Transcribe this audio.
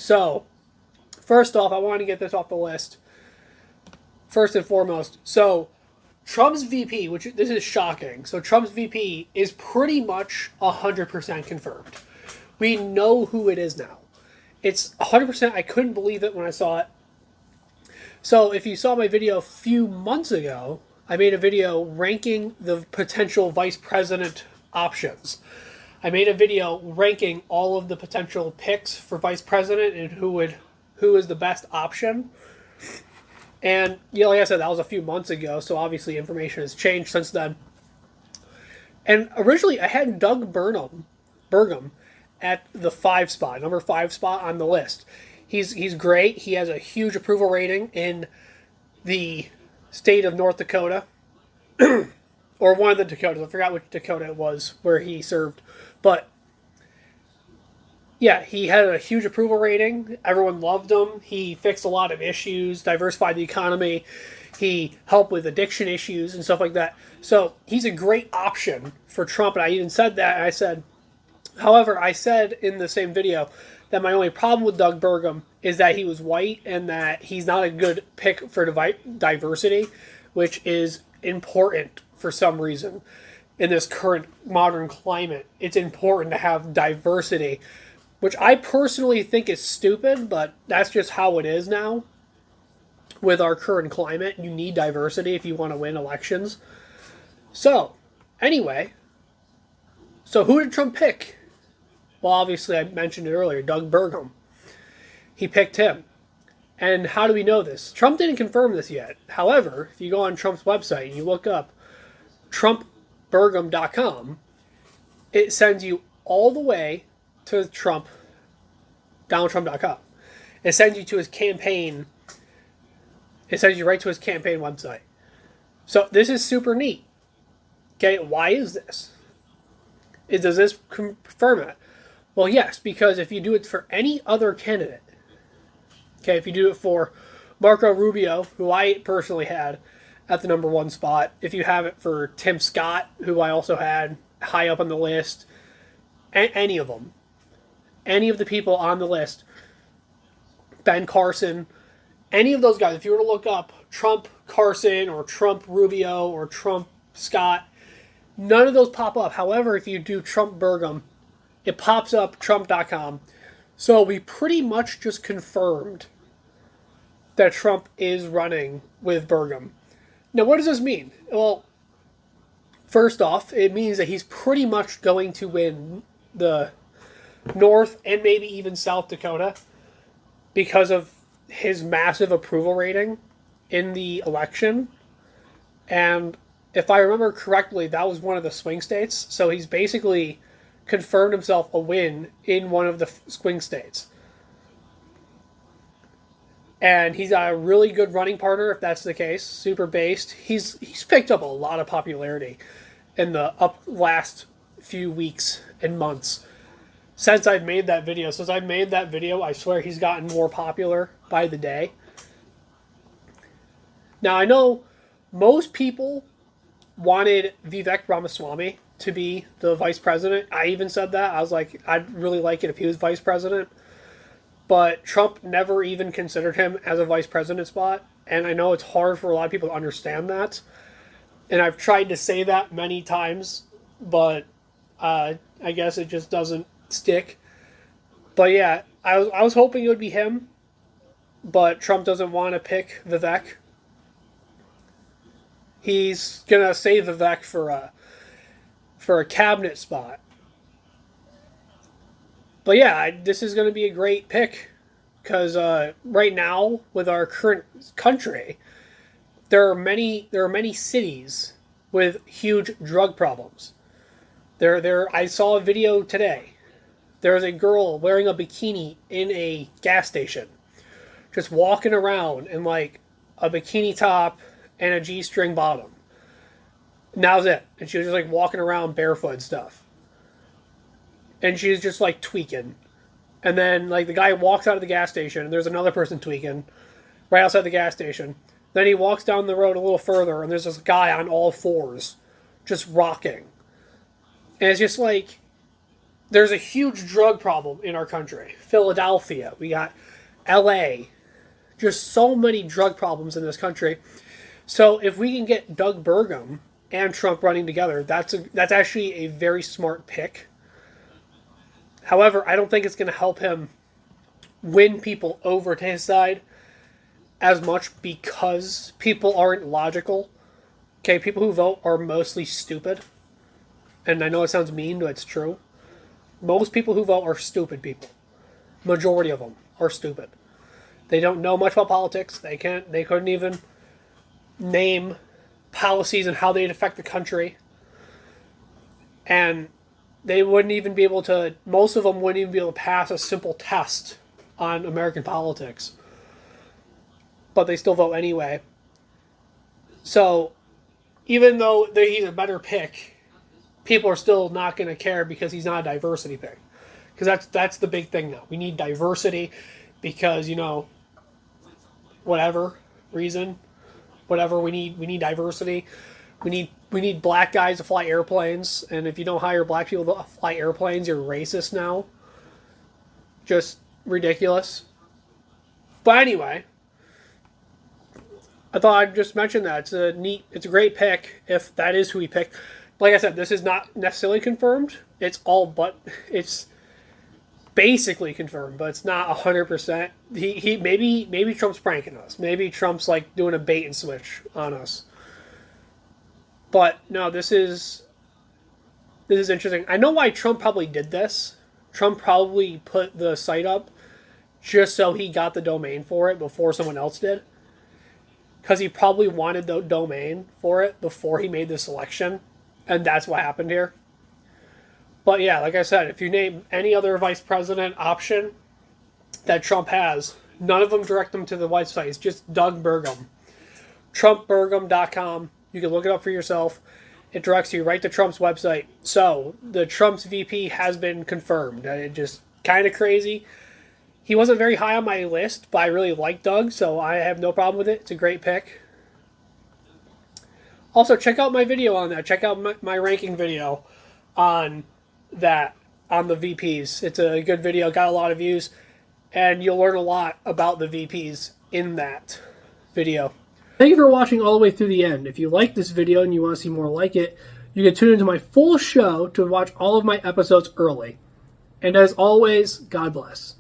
So, first off, I want to get this off the list. First and foremost, so Trump's VP, which this is shocking. So Trump's VP is pretty much 100% confirmed. We know who it is now. It's 100%. I couldn't believe it when I saw it. So if you saw my video a few months ago, I made a video ranking the potential vice president options. I made a video ranking all of the potential picks for vice president and who is the best option. And, like I said, that was a few months ago, so obviously information has changed since then. And originally, I had Doug Burgum at the number 5 spot on the list. He's great. He has a huge approval rating in the state of North Dakota, or one of the Dakotas. I forgot which Dakota it was where he served. But yeah, he had a huge approval rating. Everyone loved him. He fixed a lot of issues, diversified the economy. He helped with addiction issues and stuff like that. So he's a great option for Trump. And I even said that. And I said, however, I said in the same video that my only problem with Doug Burgum is that he was white and that he's not a good pick for diversity, which is important for some reason in this current modern climate. It's important to have diversity, which I personally think is stupid, but that's just how it is now. With our current climate, you need diversity if you want to win elections. So, anyway, who did Trump pick? Well, obviously, I mentioned it earlier, Doug Burgum. He picked him. And how do we know this? Trump didn't confirm this yet. However, if you go on Trump's website and you look up TrumpBurgum.com, it sends you all the way to DonaldTrump.com. It sends you to his campaign. It sends you right to his campaign website. So this is super neat. Okay, why is this? Does this confirm it? Well, yes, because if you do it for any other candidate, okay, if you do it for Marco Rubio, who I personally had at the number 1 spot, if you have it for Tim Scott, who I also had high up on the list, any of them, any of the people on the list, Ben Carson, any of those guys, if you were to look up Trump Carson or Trump Rubio or Trump Scott, none of those pop up. However, if you do Trump Burgum, it pops up Trump.com. So we pretty much just confirmed that Trump is running with Burgum. Now, what does this mean? Well, first off, it means that he's pretty much going to win the North and maybe even South Dakota because of his massive approval rating in the election. And if I remember correctly, that was one of the swing states. So he's basically confirmed himself a win in one of the swing states. And he's got a really good running partner, if that's the case, super based. He's picked up a lot of popularity in the last few weeks and months since I've made that video. Since I've made that video, I swear he's gotten more popular by the day. Now, I know most people wanted Vivek Ramaswamy to be the vice president. I even said that. I was like, I'd really like it if he was vice president. But Trump never even considered him as a vice president spot. And I know it's hard for a lot of people to understand that. And I've tried to say that many times, but I guess it just doesn't stick. But yeah, I was hoping it would be him. But Trump doesn't want to pick Vivek. He's going to save Vivek for a cabinet spot. But yeah, this is going to be a great pick because right now with our current country, there are many cities with huge drug problems. I saw a video today. There was a girl wearing a bikini in a gas station, just walking around in like a bikini top and a G-string bottom. And that was it. And she was just like walking around barefoot and stuff. And she's just like tweaking. And then like the guy walks out of the gas station and there's another person tweaking right outside the gas station. Then he walks down the road a little further and there's this guy on all fours just rocking. And it's just like there's a huge drug problem in our country. Philadelphia, we got LA, just so many drug problems in this country. So if we can get Doug Burgum and Trump running together, that's actually a very smart pick. However, I don't think it's going to help him win people over to his side as much because people aren't logical. Okay, people who vote are mostly stupid. And I know it sounds mean, but it's true. Most people who vote are stupid people. Majority of them are stupid. They don't know much about politics. They couldn't even name policies and how they'd affect the country. And they wouldn't even be able to, most of them wouldn't even be able to pass a simple test on American politics. But they still vote anyway. So, even though he's a better pick, people are still not going to care because he's not a diversity pick. Because that's the big thing now. We need diversity because, whatever reason, whatever, we need diversity. We need black guys to fly airplanes, and if you don't hire black people to fly airplanes, you're racist now. Just ridiculous. But anyway, I thought I'd just mention that. It's a great pick if that is who he picked. Like I said, this is not necessarily confirmed. It's basically confirmed, but it's not 100%. He maybe Trump's pranking us. Maybe Trump's like doing a bait and switch on us. But no, this is interesting. I know why Trump probably did this. Trump probably put the site up just so he got the domain for it before someone else did. Because he probably wanted the domain for it before he made the selection. And that's what happened here. But yeah, like I said, if you name any other vice president option that Trump has, none of them direct them to the website. It's just Doug Burgum. TrumpBurgum.com. You can look it up for yourself. It directs you right to Trump's website. So, the Trump's VP has been confirmed. It just kind of crazy. He wasn't very high on my list, but I really like Doug, so I have no problem with it. It's a great pick. Also, check out my video on that. Check out my ranking video on that, on the VPs. It's a good video, got a lot of views, and you'll learn a lot about the VPs in that video. Thank you for watching all the way through the end. If you like this video and you want to see more like it, you can tune into my full show to watch all of my episodes early. And as always, God bless.